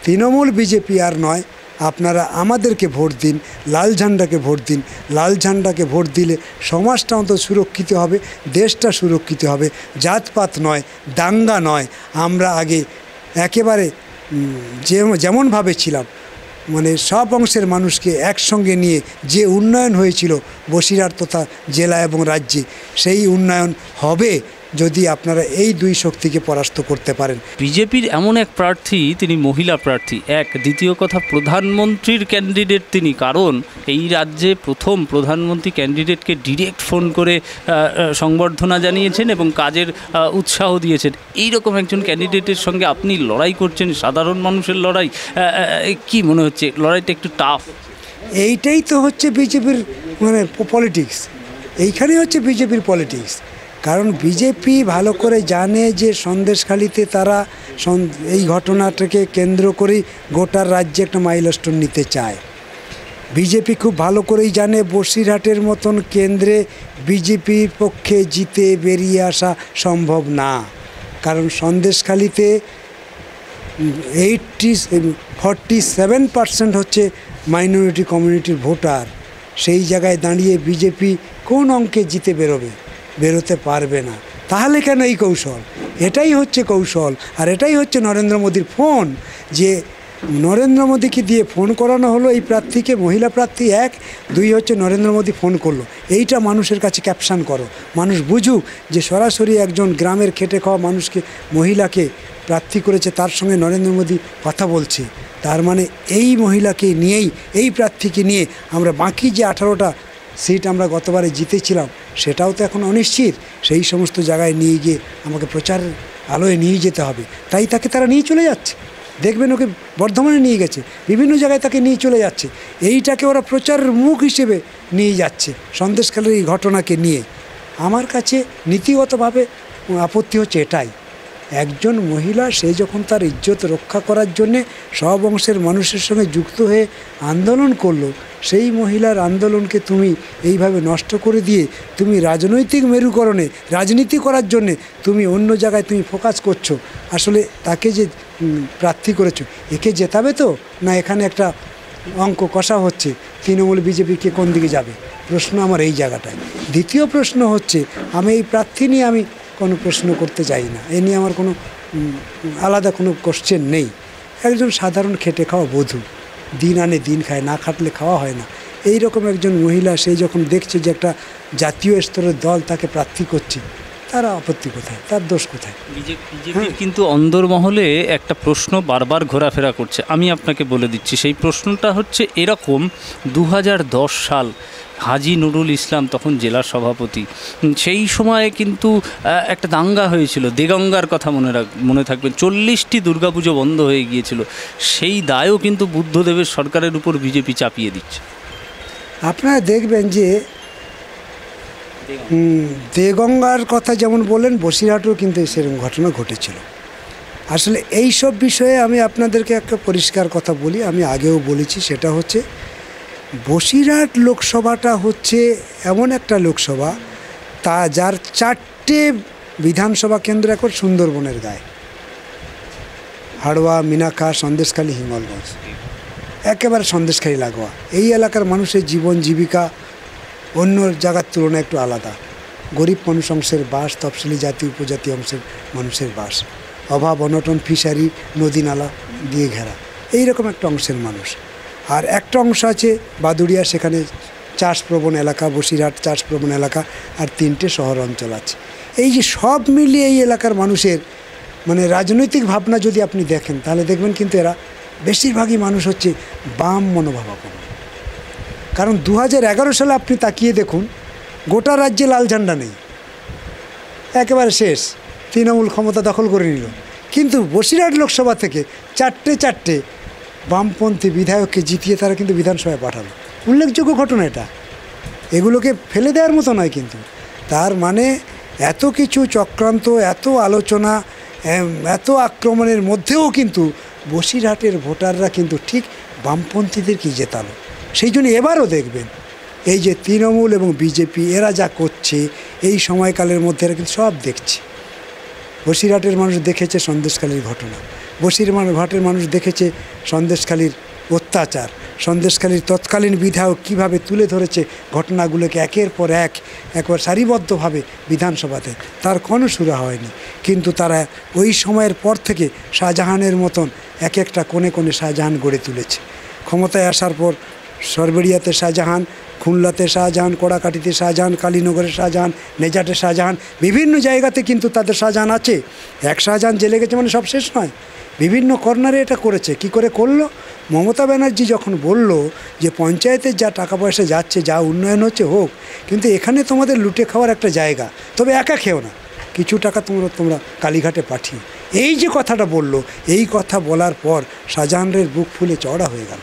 Trinamool BJP আর নয়, আপনারা আমাদেরকে ভোট দিন, লাল ঝান্ডাকে ভোট দিন। লাল ঝান্ডাকে ভোট দিলে সমাজটা অন্তত সুরক্ষিত হবে, দেশটা সুরক্ষিত হবে। জাতপাত নয়, দাঙ্গা নয়। আমরা আগে একেবারে যেমনভাবে ছিলাম, মানে সব অংশের মানুষকে একসঙ্গে নিয়ে যে উন্নয়ন হয়েছিল বসিরহাট তথা জেলা এবং রাজ্যে, সেই উন্নয়ন হবে যদি আপনারা এই দুই শক্তিকে পরাস্ত করতে পারেন। বিজেপির এমন এক প্রার্থী, তিনি মহিলা প্রার্থী, দ্বিতীয় কথা প্রধানমন্ত্রীর ক্যান্ডিডেট তিনি, কারণ এই রাজ্যে প্রথম প্রধানমন্ত্রী ক্যান্ডিডেটকে ডিরেক্ট ফোন করে সংবর্ধনা জানিয়েছেন এবং কাজের উৎসাহ দিয়েছেন। এই রকম একজন ক্যান্ডিডেটের সঙ্গে আপনি লড়াই করছেন, সাধারণ মানুষের লড়াই। কি মনে হচ্ছে লড়াইটা একটু টাফ? এইটাই তো হচ্ছে বিজেপির মানে পলিটিক্স, এইখানেই হচ্ছে বিজেপির পলিটিক্স। কারণ বিজেপি ভালো করে জানে যে সন্দেশখালিতে তারা এই ঘটনাটাকে কেন্দ্র করেই গোটা রাজ্যে একটা মাইলস্টোন নিতে চায়। বিজেপি খুব ভালো করেই জানে বসিরহাটের মতন কেন্দ্রে বিজেপির পক্ষে জিতে বেরিয়ে আসা সম্ভব না। কারণ সন্দেশখালিতে 47% হচ্ছে মাইনরিটি কমিউনিটির ভোটার। সেই জায়গায় দাঁড়িয়ে বিজেপি কোন অঙ্কে জিতে বেরোতে পারবে না। তাহলে কেন এই কৌশল? এটাই হচ্ছে কৌশল। আর এটাই হচ্ছে নরেন্দ্র মোদীর ফোন, যে নরেন্দ্র মোদীকে দিয়ে ফোন করানো হলো এই প্রার্থীকে, মহিলা প্রার্থী 1, 2 হচ্ছে নরেন্দ্র মোদী ফোন করলো। এইটা মানুষের কাছে ক্যাপশন করো, মানুষ বুঝুক যে সরাসরি একজন গ্রামের খেটে খাওয়া মানুষকে, মহিলাকে প্রার্থী করেছে, তার সঙ্গে নরেন্দ্র মোদী কথা বলছে। তার মানে এই মহিলাকে নিয়েই, এই প্রার্থীকে নিয়ে আমরা বাকি যে 18টা সিট আমরা গতবারে জিতেছিলাম সেটাও তো এখন অনিশ্চিত। সেই সমস্ত জায়গায় নিয়ে গিয়ে আমাকে প্রচার আলোয় নিয়ে যেতে হবে। তাই তাকে তারা নিয়ে চলে যাচ্ছে। দেখবেন ওকে বর্ধমানে নিয়ে গেছে, বিভিন্ন জায়গায় তাকে নিয়ে চলে যাচ্ছে। এইটাকে ওরা প্রচারের মুখ হিসেবে নিয়ে যাচ্ছে সন্দেশখালির এই ঘটনাকে নিয়ে। আমার কাছে নীতিগতভাবে আপত্তি হচ্ছে এটাই, একজন মহিলা সে যখন তার ইজ্জত রক্ষা করার জন্যে সব অংশের মানুষের সঙ্গে যুক্ত হয়ে আন্দোলন করলো, সেই মহিলার আন্দোলনকে তুমি এইভাবে নষ্ট করে দিয়ে তুমি রাজনৈতিক মেরুকরণে রাজনীতি করার জন্যে তুমি অন্য জায়গায় তুমি ফোকাস করছো। আসলে তাকে যে প্রার্থী করেছো, একে জেতাবে তো না এখানে একটা অঙ্ক কষা হচ্ছে তৃণমূল বিজেপিকে কোন দিকে যাবে? প্রশ্ন আমার এই জায়গাটায়। দ্বিতীয় প্রশ্ন হচ্ছে, আমি এই প্রার্থী নিয়ে আমি কোনো প্রশ্ন করতে চাই না, এ নিয়ে আমার কোনো আলাদা কোনো কোশ্চেন নেই। একজন সাধারণ খেটে খাওয়া বধূ, দিন আনে দিন খায়, না খাটলে খাওয়া হয় না। এই রকম একজন মহিলা সেই যখন দেখছে যে একটা জাতীয় স্তরের দল তাকে প্রার্থী করছে, তার আপত্তি কোথায়, তার দোষ কোথায়? বিজেপির কিন্তু অন্দরমহলে একটা প্রশ্ন বারবার ঘোরাফেরা করছে, আমি আপনাকে বলে দিচ্ছি। সেই প্রশ্নটা হচ্ছে এরকম, 2010 সাল হাজি নুরুল ইসলাম তখন জেলা সভাপতি, সেই সময়ে কিন্তু একটা দাঙ্গা হয়েছিল, দেগঙ্গার কথা মনে থাকবে। 40টি দুর্গাপুজো বন্ধ হয়ে গিয়েছিল। সেই দায়ও কিন্তু বুদ্ধদেবের সরকারের উপর বিজেপি চাপিয়ে দিচ্ছে। আপনারা দেখবেন যে দেগঙ্গার কথা যেমন বলেন, বসিরহাটেও কিন্তু সেরকম ঘটনা ঘটেছিল। আসলে এই সব বিষয়ে আমি আপনাদেরকে একটা পরিষ্কার কথা বলি, আমি আগেও বলেছি, সেটা হচ্ছে বসিরহাট লোকসভাটা হচ্ছে এমন একটা লোকসভা যার 4টে বিধানসভা কেন্দ্র এখন সুন্দরবনের গায়ে, হাড়োয়া, মিনাখা, সন্দেশখালী, হিঙ্গলগঞ্জ, একেবারে সন্দেশখালী লাগোয়া। এই এলাকার মানুষের জীবন জীবিকা অন্য জায়গার তুলনায় একটু আলাদা। গরিব মানুষ অংশের বাস, তফসিলি জাতি উপজাতি অংশের মানুষের বাস, অভাব অনটন, ফিশারি, নদী নালা দিয়ে ঘেরা, এইরকম একটা অংশের মানুষ। আর একটা অংশ আছে বাদুড়িয়া, সেখানে চাষপ্রবণ এলাকা, বসিরহাট চাষপ্রবণ এলাকা, আর 3টে শহর অঞ্চল আছে। এই যে সব মিলিয়ে এই এলাকার মানুষের মানে রাজনৈতিক ভাবনা যদি আপনি দেখেন, তাহলে দেখবেন কিন্তু এরা বেশিরভাগই মানুষ হচ্ছে বাম মনোভাবাপন্ন। কারণ 2011 সালে আপনি তাকিয়ে দেখুন, গোটা রাজ্যে লাল ঝান্ডা নেই, একেবারে শেষ, তৃণমূল ক্ষমতা দখল করে নিল। কিন্তু বসিরহাট লোকসভা থেকে 4টে বামপন্থী বিধায়ককে জিতিয়ে তারা কিন্তু বিধানসভায় পাঠালো। উল্লেখযোগ্য ঘটনা এটা, এগুলোকে ফেলে দেওয়ার মতো নয়। কিন্তু তার মানে এত কিছু চক্রান্ত, এত আলোচনা, এত আক্রমণের মধ্যেও কিন্তু বসিরহাটের ভোটাররা কিন্তু ঠিক বামপন্থীদেরকে জেতালো। সেই জন্য এবারও দেখবেন এই যে তৃণমূল এবং বিজেপি এরা যা করছে এই সময়কালের মধ্যে এরা কিন্তু সব দেখছে, বসিরহাটের মানুষ দেখেছে সন্দেশখালীর ঘটনা, বসিরহাটের মানুষ দেখেছে সন্দেশখালীর অত্যাচার, সন্দেশখালীর তৎকালীন বিধায়ক কীভাবে তুলে ধরেছে ঘটনাগুলোকে একের পর একবার সারিবদ্ধভাবে বিধানসভাতে, তার কোনো সুরা হয়নি। কিন্তু তারা ওই সময়ের পর থেকে শাহজাহানের মতন এক একটা কোণে কোণে শাহজাহান গড়ে তুলেছে। ক্ষমতায় আসার পর সরবেরিয়াতে শাহজাহান, খুলনাতে শাহজাহান, কড়াকাটিতে শাহজাহান, কালীনগরে শাহজাহান, নেজাটে শাহজাহান, বিভিন্ন জায়গাতে কিন্তু তাদের শাহজাহান আছে। এক শাহজাহান জেলে গেছে মানে সব শেষ নয়, বিভিন্ন কর্নারে এটা করেছে। কি করে করলো? মমতা ব্যানার্জি যখন বলল যে পঞ্চায়েতের যা টাকা পয়সা যাচ্ছে, যা উন্নয়ন হচ্ছে হোক, কিন্তু এখানে তোমাদের লুটে খাওয়ার একটা জায়গা, তবে একা খেও না, কিছু টাকা তোমরা কালীঘাটে পাঠিয়ে, এই যে কথাটা বললো, এই কথা বলার পর শাহজাহানের বুক ফুলে চওড়া হয়ে গেল।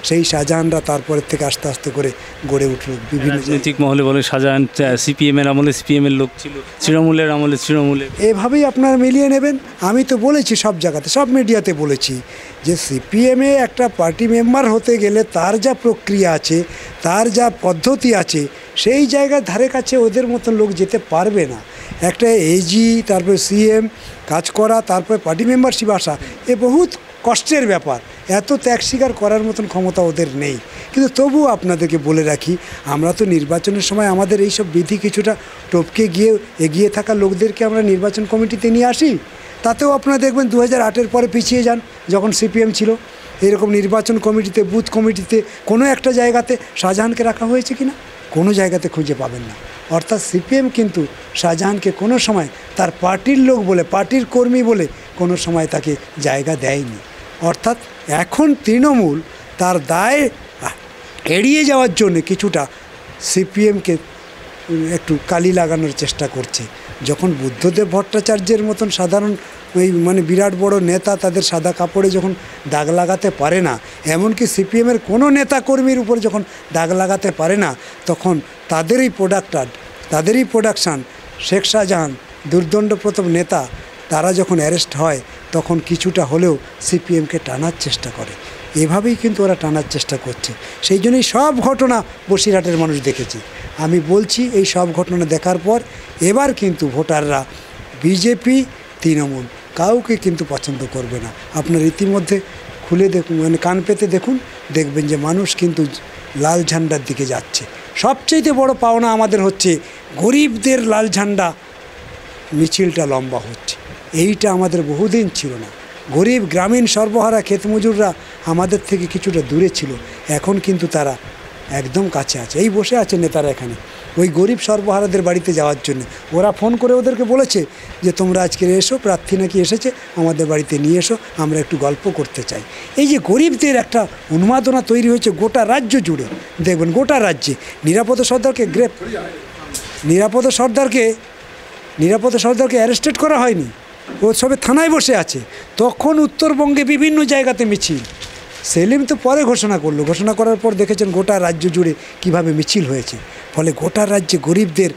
সেই শাহজাহানরা তারপরের থেকে আস্তে আস্তে করে গড়ে উঠল বিভিন্ন রাজনৈতিক মহলে বলে শাহজাহান সিপিএমের আমলে সিপিএমের লোক ছিল, তৃণমূলের আমলে তৃণমূলের। এভাবেই আপনারা মিলিয়ে নেবেন। আমি তো বলেছি সব জায়গাতে, সব মিডিয়াতে বলেছি যে সিপিএমে একটা পার্টি মেম্বার হতে গেলে তার যা প্রক্রিয়া আছে, তার যা পদ্ধতি আছে, সেই জায়গার ধারে কাছে ওদের মতন লোক যেতে পারবে না। একটা এজি, তারপরে সিএম কাজ করা, তারপরে পার্টি মেম্বারশিপ আসা, এ বহুত কষ্টের ব্যাপার। এত ত্যাগ স্বীকার করার মতন ক্ষমতা ওদের নেই। কিন্তু তবুও আপনাদেরকে বলে রাখি, আমরা তো নির্বাচনের সময় আমাদের এইসব বিধি কিছুটা টপকে গিয়ে এগিয়ে থাকা লোকদেরকে আমরা নির্বাচন কমিটিতে নিয়ে আসি। তাতেও আপনারা দেখবেন 2008-এর পরে পিছিয়ে যান, যখন সিপিএম ছিল। এরকম নির্বাচন কমিটিতে, বুথ কমিটিতে কোনো একটা জায়গাতে শাহজাহানকে রাখা হয়েছে কি না? কোনো জায়গাতে খুঁজে পাবেন না। অর্থাৎ সিপিএম কিন্তু শাহজাহানকে কোনো সময় তার পার্টির লোক বলে, পার্টির কর্মী বলে কোনো সময় তাকে জায়গা দেয়নি। অর্থাৎ এখন তৃণমূল তার দায় এড়িয়ে যাওয়ার জন্য কিছুটা সিপিএমকে একটু কালি লাগানোর চেষ্টা করছে। যখন বুদ্ধদেব ভট্টাচার্যের মতন সাধারণ ওই বিরাট বড় নেতা তাদের সাদা কাপড়ে যখন দাগ লাগাতে পারে না, এমনকি সিপিএমের কোনো নেতা কর্মীর উপর যখন দাগ লাগাতে পারে না, তখন তাদেরই প্রোডাকশান শেখ শাহজাহান, দুর্দণ্ড প্রথম নেতা, তারা যখন অ্যারেস্ট হয় তখন কিছুটা হলেও সিপিএমকে টানার চেষ্টা করে। এভাবেই কিন্তু ওরা টানার চেষ্টা করছে। সেই জন্যই সব ঘটনা বসিরহাটের মানুষ দেখেছে। আমি বলছি, এই সব ঘটনা দেখার পর এবার কিন্তু ভোটাররা বিজেপি, তৃণমূল কাউকে কিন্তু পছন্দ করবে না। আপনার ইতিমধ্যে খুলে দেখুন, কান পেতে দেখুন, দেখবেন যে মানুষ কিন্তু লাল ঝান্ডার দিকে যাচ্ছে। সবচেয়ে বড় পাওনা আমাদের হচ্ছে গরিবদের লাল ঝান্ডা মিছিলটা লম্বা হচ্ছে। এইটা আমাদের বহুদিন ছিল না। গরিব গ্রামীণ সর্বহারা ক্ষেতমজুররা আমাদের থেকে কিছুটা দূরে ছিল, এখন কিন্তু তারা একদম কাছে আছে। এই বসে আছে নেতারা এখানে ওই গরিব সর্বহারাদের বাড়িতে যাওয়ার জন্য। ওরা ফোন করে ওদেরকে বলেছে যে তোমরা আজকে এসো, প্রার্থী নাকি এসেছে, আমাদের বাড়িতে নিয়ে এসো, আমরা একটু গল্প করতে চাই। এই যে গরিবদের একটা উন্মাদনা তৈরি হয়েছে গোটা রাজ্য জুড়ে। দেখবেন গোটা রাজ্যে নিরাপদ সর্দারকে অ্যারেস্টেড করা হয়নি, ও সবে থানায় বসে আছে। তখন উত্তরবঙ্গে বিভিন্ন জায়গাতে মিছিল। সেলিম তো পরে ঘোষণা করার পর দেখেছেন গোটা রাজ্য জুড়ে কিভাবে মিছিল হয়েছে। ফলে গোটা রাজ্যে গরিবদের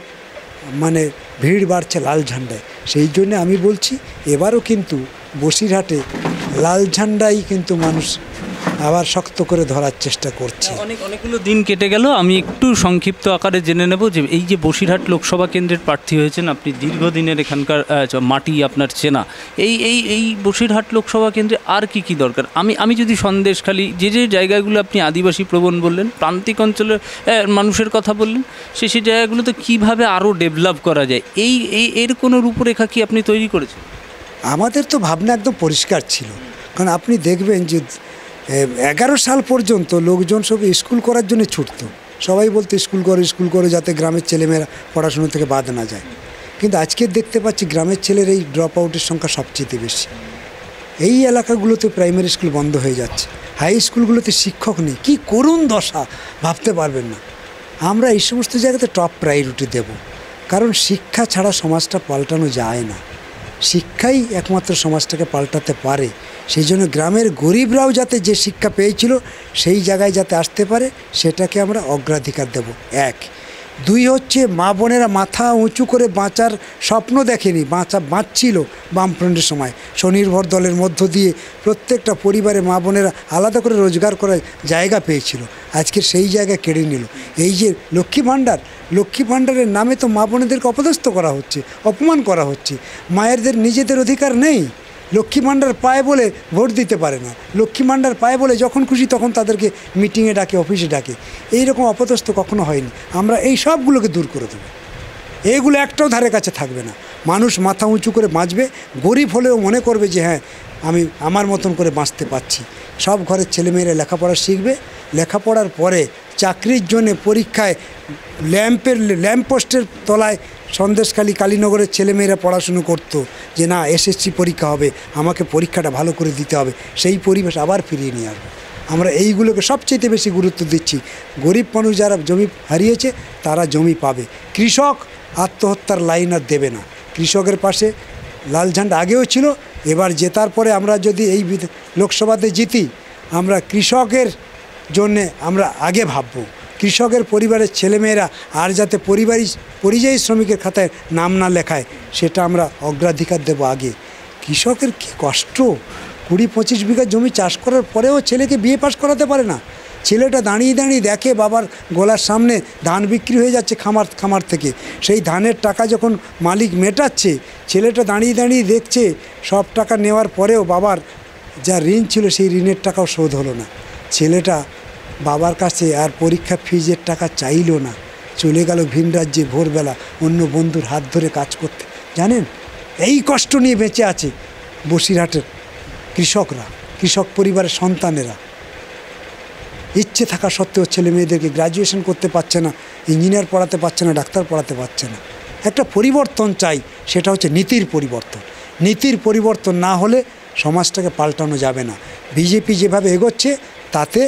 ভিড় বাড়ছে লাল ঝান্ডায়। সেই জন্য আমি বলছি, এবারও কিন্তু বসিরহাটে লাল ঝান্ডাই কিন্তু মানুষ আবার শক্ত করে ধরার চেষ্টা করছে। অনেকগুলো দিন কেটে গেল। আমি একটু সংক্ষিপ্ত আকারে জেনে নেব যে এই যে বসিরহাট লোকসভা কেন্দ্রের প্রার্থী হয়েছেন আপনি, দীর্ঘদিনের এখানকার মাটি আপনার চেনা, এই বসিরহাট লোকসভা কেন্দ্রে আর কি দরকার? আমি যদি সন্দেশখালী, যে জায়গাগুলো আপনি আদিবাসী প্রবণ বললেন, প্রান্তিক অঞ্চলের মানুষের কথা বললেন, সেই জায়গাগুলোতে কীভাবে আরও ডেভেলপ করা যায়, এর কোনো রূপরেখা কি আপনি তৈরি করেছেন? আমাদের তো ভাবনা একদম পরিষ্কার ছিল। কারণ আপনি দেখবেন যে 11 সাল পর্যন্ত লোকজন সব স্কুল করার জন্য ছুটতো। সবাই বলতো স্কুল করো যাতে গ্রামের ছেলেমেয়েরা পড়াশুনো থেকে বাদ না যায়। কিন্তু আজকে দেখতে পাচ্ছি গ্রামের ছেলের এই ড্রপ আউটের সংখ্যা সবচেয়ে বেশি। এই এলাকাগুলোতে প্রাইমারি স্কুল বন্ধ হয়ে যাচ্ছে, হাই স্কুলগুলোতে শিক্ষক নেই। কি করুণ দশা ভাবতে পারবেন না। আমরা এই সমস্ত জায়গাতে টপ প্রায়োরিটি দেব, কারণ শিক্ষা ছাড়া সমাজটা পাল্টানো যায় না। শিক্ষাই একমাত্র সমাজটাকে পাল্টাতে পারে। সেই জন্য গ্রামের গরিবরাও যাতে যে শিক্ষা পেয়েছিল সেই জায়গায় যাতে আসতে পারে, সেটাকে আমরা অগ্রাধিকার দেব। 1, 2 হচ্ছে মা বোনেরা মাথা উঁচু করে বাঁচার স্বপ্ন দেখেনি, বাঁচছিল বামফ্রন্টের সময়। স্বনির্ভর দলের মধ্য দিয়ে প্রত্যেকটা পরিবারে মা বোনেরা আলাদা করে রোজগার করার জায়গা পেয়েছিল। আজকে সেই জায়গা কেড়ে নিল। এই যে লক্ষ্মী ভাণ্ডার, লক্ষ্মী ভাণ্ডারের নামে তো মা বোনেদেরকে অপদস্থ করা হচ্ছে, অপমান করা হচ্ছে। মায়েরদের নিজেদের অধিকার নেই, লক্ষ্মী ভাণ্ডার পায় বলে ভোট দিতে পারে না, লক্ষ্মী ভাণ্ডার পায় বলে যখন খুশি তখন তাদেরকে মিটিংয়ে ডাকে, অফিসে ডাকে। এই রকম অপদস্থ কখনো হয়নি। আমরা এই সবগুলোকে দূর করে দেবো, এইগুলো একটাও ধারে কাছে থাকবে না। মানুষ মাথা উঁচু করে বাঁচবে, গরিব হলেও মনে করবে যে হ্যাঁ আমি আমার মতন করে বাঁচতে পারছি। সব ঘরের ছেলেমেয়েরা লেখাপড়া শিখবে, লেখাপড়ার পরে চাকরির জন্যে পরীক্ষায় ল্যাম্পপোস্টের তলায় সন্দেশখালী কালীনগরের ছেলেমেয়েরা পড়াশুনো করতো যে না এসএসসি পরীক্ষা হবে, আমাকে পরীক্ষাটা ভালো করে দিতে হবে, সেই পরিবেশ আবার ফিরিয়ে নিয়ে আসবে। আমরা এইগুলোকে সবচেয়ে বেশি গুরুত্ব দিচ্ছি। গরিব মানুষ যারা জমি হারিয়েছে তারা জমি পাবে। কৃষক আত্মহত্যার লাইন আর দেবে না। কৃষকের পাশে লাল ঝান্ডা আগেও ছিল, এবার জেতার পরে আমরা যদি এই লোকসভাতে জিতি, আমরা কৃষকের জন্যে আমরা আগে ভাববো। কৃষকের পরিবারের ছেলেমেয়েরা আর যাতে পরিযায়ী শ্রমিকের খাতায় নাম না লেখায় সেটা আমরা অগ্রাধিকার দেব আগে। কৃষকের কী কষ্ট, 20-25 বিঘা জমি চাষ করার পরেও ছেলেকে বিয়ে পাস করাতে পারে না। ছেলেটা দাঁড়িয়ে দাঁড়িয়ে দেখে বাবার গলার সামনে ধান বিক্রি হয়ে যাচ্ছে খামার থেকে, সেই ধানের টাকা যখন মালিক মেটাচ্ছে, ছেলেটা দাঁড়িয়ে দাঁড়িয়ে দেখছে সব টাকা নেওয়ার পরেও বাবার যা ঋণ ছিল সেই ঋণের টাকাও শোধ হলো না। ছেলেটা বাবার কাছে আর পরীক্ষা ফিজের টাকা চাইলো না, চলে গেল ভিন রাজ্যে ভোরবেলা অন্য বন্ধুর হাত ধরে কাজ করতে। জানেন এই কষ্ট নিয়ে বেঁচে আছে বসিরহাটের কৃষকরা, কৃষক পরিবারের সন্তানেরা। ইচ্ছে থাকা সত্ত্বেও ছেলে মেয়েদেরকে গ্র্যাজুয়েশন করতে পারছে না, ইঞ্জিনিয়ার পড়াতে পারছে না, ডাক্তার পড়াতে পারছে না। একটা পরিবর্তন চাই, সেটা হচ্ছে নীতির পরিবর্তন। নীতির পরিবর্তন না হলে সমাজটাকে পাল্টানো যাবে না। বিজেপি যেভাবে এগোচ্ছে তাতে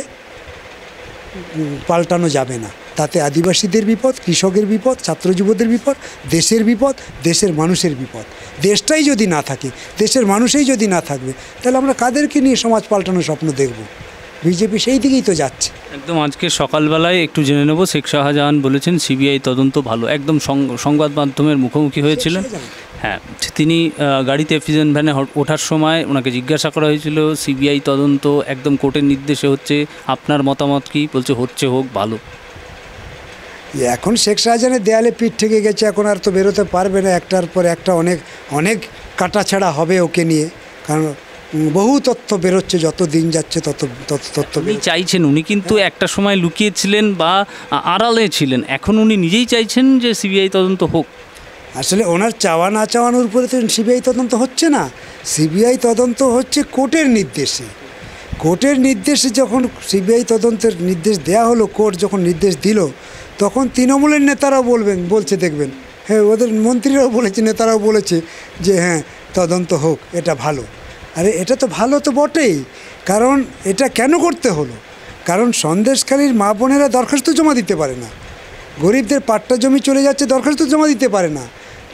পাল্টানো যাবে না। তাতে আদিবাসীদের বিপদ, কৃষকের বিপদ, ছাত্র যুবদের বিপদ, দেশের বিপদ, দেশের মানুষের বিপদ। দেশটাই যদি না থাকে, দেশের মানুষই যদি না থাকবে, তাহলে আমরা কাদেরকে নিয়ে সমাজ পাল্টানোর স্বপ্ন দেখব? বিজেপি সেই দিকেই তো যাচ্ছে। একদম আজকে সকালবেলায় একটু জেনে নেব, শেখ শাহজাহান বলেছেন সিবিআই তদন্ত ভালো, একদম সংবাদ মাধ্যমের মুখোমুখি হয়েছিলেন। হ্যাঁ, তিনি গাড়িতে এফিজেন ভ্যানে ওঠার সময় ওনাকে জিজ্ঞাসা করা হয়েছিল সিবিআই তদন্ত একদম কোর্টের নির্দেশে হচ্ছে, আপনার মতামত কি? বলছে হচ্ছে, হোক, ভালো। এখন শেখ শাহজাহানের দেয়ালে পিঠ থেকে গেছে, এখন আর তো বেরোতে পারবে না। একটার পর একটা অনেক কাটাছাড়া হবে ওকে নিয়ে, কারণ বহু তথ্য বেরোচ্ছে, যত দিন যাচ্ছে তত তথ্য চাইছেন। উনি কিন্তু একটা সময় লুকিয়েছিলেন বা আড়ালে ছিলেন, এখন উনি নিজেই চাইছেন যে সিবিআই তদন্ত হোক। আসলে ওনার চাওয়া না চাওয়ানোর উপরে তো সিবিআই তদন্ত হচ্ছে না। সিবিআই তদন্ত হচ্ছে কোর্টের নির্দেশে। কোর্টের নির্দেশে যখন সিবিআই তদন্তের নির্দেশ দেয়া হলো, কোর্ট যখন নির্দেশ দিল, তখন তৃণমূলের নেতারাও বলছে দেখবেন, হ্যাঁ ওদের মন্ত্রীরাও বলেছে, নেতারাও বলেছে যে হ্যাঁ তদন্ত হোক, এটা ভালো। আরে এটা তো ভালো তো বটেই, কারণ এটা কেন করতে হলো? কারণ সন্দেশখালীর মা বোনেরা দরখাস্ত জমা দিতে পারে না, গরিবদের পাট্টা জমি চলে যাচ্ছে, দরখাস্ত জমা দিতে পারে না,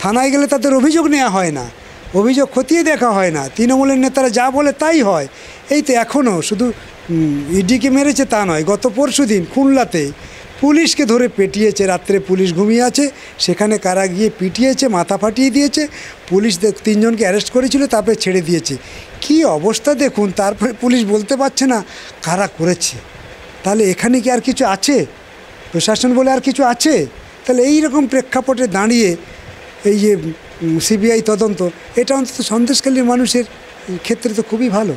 থানায় গেলে তাদের অভিযোগ নেওয়া হয় না, অভিযোগ খতিয়ে দেখা হয় না, তৃণমূলের নেতারা যা বলে তাই হয়। এই তো এখনও শুধু ইডিকে মেরেছে তা নয়, গত পরশুদিন খুলনাতে পুলিশকে ধরে পেটিয়েছে, রাত্রে পুলিশ ঘুমিয়ে আছে, সেখানে কারা গিয়ে পিটিয়েছে, মাথা ফাটিয়ে দিয়েছে। পুলিশ 3 জনকে অ্যারেস্ট করেছিল, তারপরে ছেড়ে দিয়েছে। কি অবস্থা দেখুন, তারপরে পুলিশ বলতে পারছে না কারা করেছে। তাহলে এখানে কি আর কিছু আছে? প্রশাসন বলে আর কিছু আছে? তাহলে এই রকম প্রেক্ষাপটে দাঁড়িয়ে এই যে সিবিআই তদন্ত, এটা অন্তত সন্দেশখালীর মানুষের ক্ষেত্রে তো খুবই ভালো।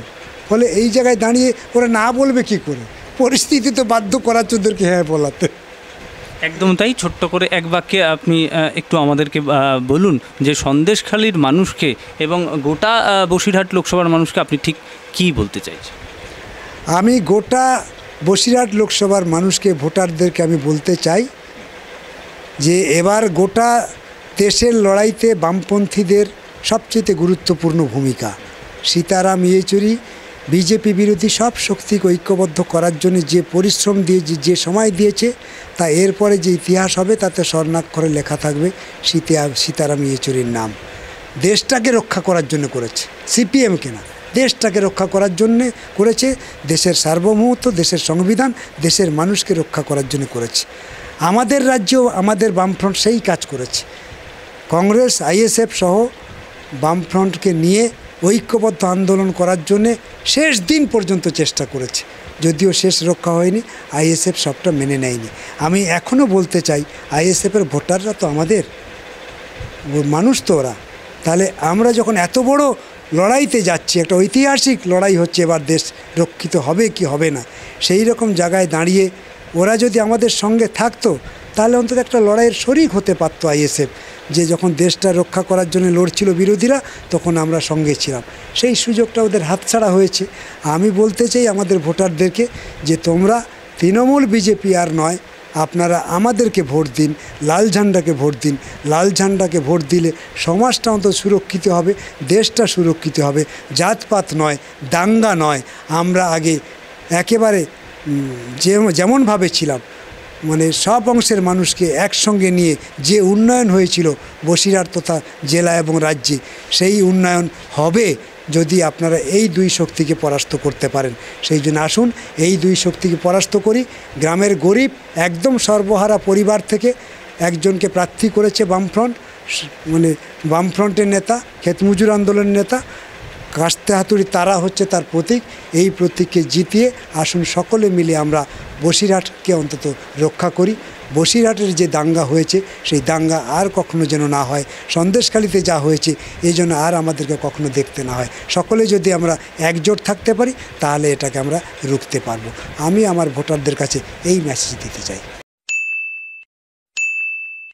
ফলে এই জায়গায় দাঁড়িয়ে ওরা না বলবে কি করে? পরিস্থিতি তো বাধ্য করাচ্ছে ওদেরকে হ্যাঁ বলাতে। একদম তাই। ছোট্ট করে এক বাক্যে আপনি একটু আমাদেরকে বলুন যে সন্দেশখালীর মানুষকে এবং গোটা বসিরহাট লোকসভার মানুষকে আপনি ঠিক কী বলতে চাইছেন? আমি গোটা বসিরহাট লোকসভার মানুষকে, ভোটারদেরকে আমি বলতে চাই যে এবার গোটা দেশের লড়াইতে বামপন্থীদের সবচেয়ে গুরুত্বপূর্ণ ভূমিকা। সীতারাম ইয়েচুরি বিজেপি বিরোধী সব শক্তিকে ঐক্যবদ্ধ করার জন্য যে পরিশ্রম দিয়ে যে সময় দিয়েছে, তা এরপরে যে ইতিহাস হবে তাতে স্বর্ণাক্ষরে লেখা থাকবে সীতারাম ইয়েচুরির নাম। দেশটাকে রক্ষা করার জন্য করেছে, সিপিএমকে না, দেশটাকে রক্ষা করার জন্যে করেছে। দেশের সার্বভৌমত্ব, দেশের সংবিধান, দেশের মানুষকে রক্ষা করার জন্য করেছে। আমাদের রাজ্যেও আমাদের বামফ্রন্ট সেই কাজ করেছে। কংগ্রেস, আইএসএফ সহ বামফ্রন্টকে নিয়ে ঐক্যবদ্ধ আন্দোলন করার জন্যে শেষ দিন পর্যন্ত চেষ্টা করেছে, যদিও শেষ রক্ষা হয়নি, আইএসএফ সবটা মেনে নেয়নি। আমি এখনও বলতে চাই, আইএসএফের ভোটাররা তো আমাদের মানুষ, তো ওরা, তাহলে আমরা যখন এত বড় লড়াইতে যাচ্ছি, একটা ঐতিহাসিক লড়াই হচ্ছে, এবার দেশ রক্ষিত হবে কি হবে না, সেই রকম জায়গায় দাঁড়িয়ে ওরা যদি আমাদের সঙ্গে থাকতো, তাহলে অন্তত একটা লড়াইয়ের শরিক হতে পারতো আইএসএফ, যে যখন দেশটা রক্ষা করার জন্য লড়ছিল বিরোধীরা, তখন আমরা সঙ্গে ছিলাম। সেই সুযোগটা ওদের হাতছাড়া হয়েছে। আমি বলতে চাই আমাদের ভোটারদেরকে যে তোমরা তৃণমূল বিজেপি আর নয়, আপনারা আমাদেরকে ভোট দিন, লাল ঝান্ডাকে ভোট দিন। লাল ঝান্ডাকে ভোট দিলে সমাজটা অন্তত সুরক্ষিত হবে, দেশটা সুরক্ষিত হবে, জাতপাত নয়, দাঙ্গা নয়। আমরা আগে একেবারে যেমনভাবে ছিলাম, মানে সব অংশের মানুষকে একসঙ্গে নিয়ে যে উন্নয়ন হয়েছিল বসিরহাট তথা জেলা এবং রাজ্যে, সেই উন্নয়ন হবে যদি আপনারা এই দুই শক্তিকে পরাস্ত করতে পারেন। সেই জন্য আসুন এই দুই শক্তিকে পরাস্ত করি। গ্রামের গরিব একদম সর্বহারা পরিবার থেকে একজনকে প্রার্থী করেছে বামফ্রন্ট, মানে বামফ্রন্টের নেতা, ক্ষেতমজুর আন্দোলনের নেতা, কাস্তে হাতুড়ি তারা হচ্ছে তার প্রতীক। এই প্রতীককে জিতিয়ে আসুন সকলে মিলে আমরা বসিরহাটকে অন্তত রক্ষা করি। বসিরহাটের যে দাঙ্গা হয়েছে, সেই দাঙ্গা আর কখনো যেন না হয়। সন্দেশখালিতে যা হয়েছে, এই জন্য আর আমাদেরকে কখনো দেখতে না হয়। সকলে যদি আমরা একজোট থাকতে পারি, তাহলে এটাকে আমরা রুখতে পারবো। আমি আমার ভোটারদের কাছে এই মেসেজ দিতে চাই।